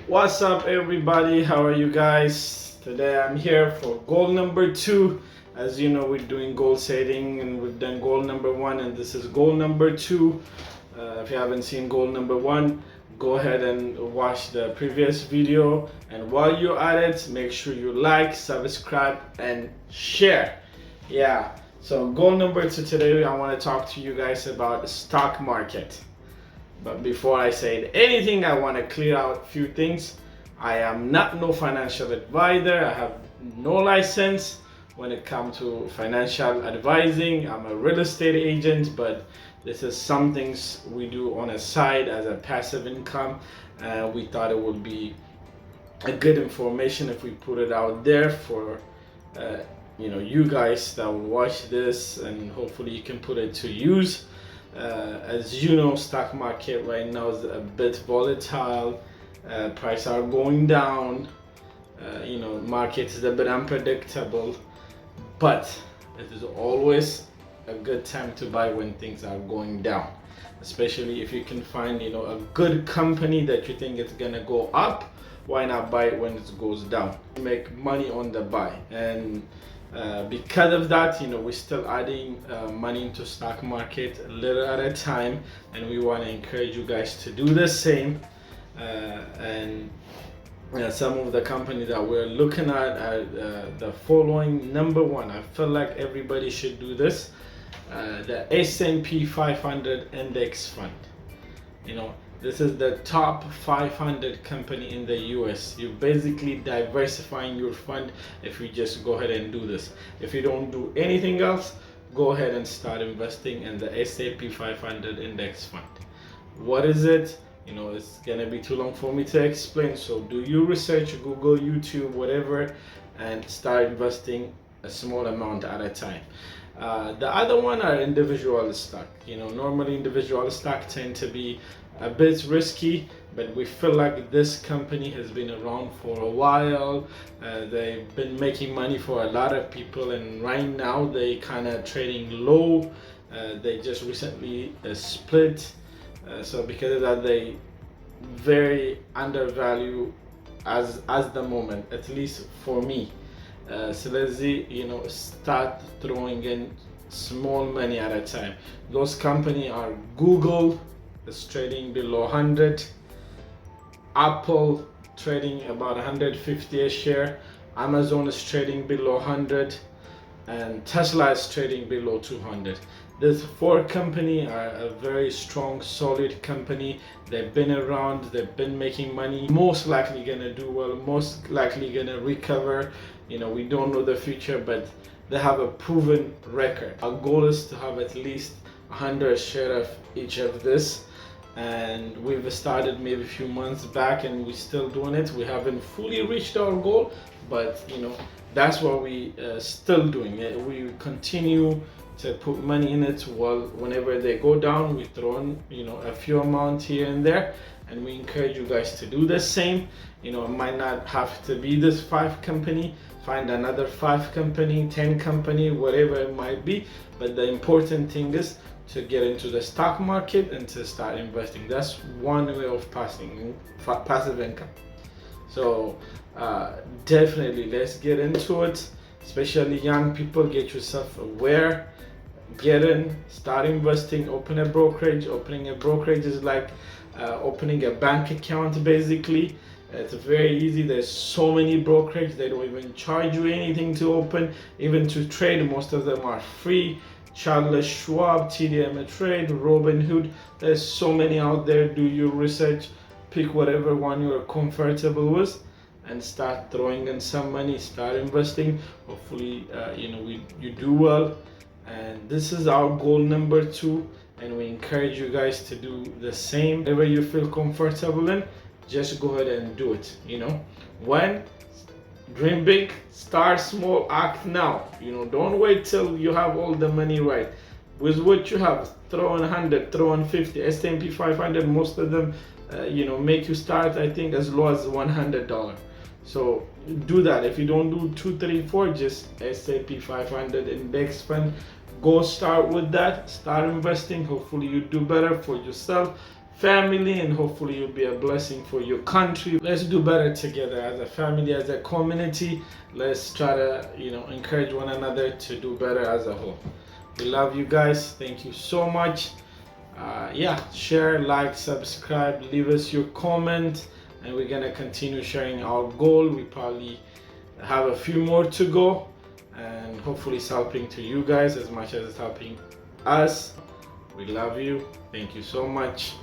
What's up, everybody? How are you guys? Today I'm here for goal number 2. As you know, we're doing goal setting and we've done goal number 1, and this is goal number 2. If you haven't seen goal number 1, go ahead and watch the previous video. And while you're at it, make sure you like, subscribe, and share. Yeah, so goal number 2 today, I want to talk to you guys about the stock market. But before I say anything, I want to clear out a few things. I am not no financial advisor. I have no license when it comes to financial advising. I'm a real estate agent, but this is some things we do on a side as a passive income. We thought it would be a good information if we put it out there for you guys that will watch this, and hopefully you can put it to use. As you know, stock market right now is a bit volatile. Prices are going down. Market is a bit unpredictable, but it is always a good time to buy when things are going down, especially if you can find a good company that you think it's gonna go up. Why not buy it when it goes down? Make money on the buy. And because of that, we're still adding money into stock market a little at a time, and we want to encourage you guys to do the same. And some of the companies that we're looking at are the following. Number 1, I feel like everybody should do this: the S&P 500 index fund. This is the top 500 company in the US. You're basically diversifying your fund if you just go ahead and do this. If you don't do anything else, go ahead and start investing in the S&P 500 index fund. What is it? It's gonna be too long for me to explain. So do your research, Google, YouTube, whatever, and start investing a small amount at a time. The other one are individual stock. Normally individual stock tend to be a bit risky, but we feel like this company has been around for a while. They've been making money for a lot of people, and right now they kind of trading low. They just recently split, so because of that they very undervalue as the moment, at least for me. So let's see, start throwing in small money at a time. Those companies are Google is trading below 100, Apple trading about 150 a share, Amazon is trading below 100, and Tesla is trading below 200. These 4 companies are a very strong, solid company. They've been around, they've been making money, most likely gonna do well, most likely gonna recover. We don't know the future, but they have a proven record. Our goal is to have at least 100 share of each of this, and we've started maybe a few months back, and we're still doing it. We haven't fully reached our goal, but that's what we still doing it. We continue to put money in it. Whenever they go down, we throw in a few amount here and there, and we encourage you guys to do the same. It might not have to be this 5 company. Find another 5 company, 10 company, whatever it might be, but the important thing is to get into the stock market and to start investing. That's one way of passive income. So definitely let's get into it. Especially young people, get yourself aware, get in, start investing, open a brokerage. Opening a brokerage is like opening a bank account basically. It's very easy. There's so many brokerage, they don't even charge you anything to open. Even to trade, most of them are free. Charles Schwab, TD Ameritrade, Robinhood. There's so many out there. Do your research, pick whatever one you're comfortable with, and start throwing in some money, start investing. Hopefully you do well. And this is our goal number 2, and we encourage you guys to do the same. Whatever you feel comfortable in, just go ahead and do it. When dream big, start small, act now. Don't wait till you have all the money right. With what you have, throw in 100, throw in 50. S&P 500, most of them make you start, I think, as low as $100. So do that. If you don't do 2, 3, 4, just S&P 500 index fund. Go start with that. Start investing. Hopefully you do better for yourself, family, and hopefully you'll be a blessing for your country. Let's do better together as a family, as a community. Let's try to, encourage one another to do better as a whole. We love you guys. Thank you so much. Share, like, subscribe, leave us your comment, and we're gonna continue sharing our goal. We probably have a few more to go, and hopefully it's helping to you guys as much as it's helping us. We love you. Thank you so much.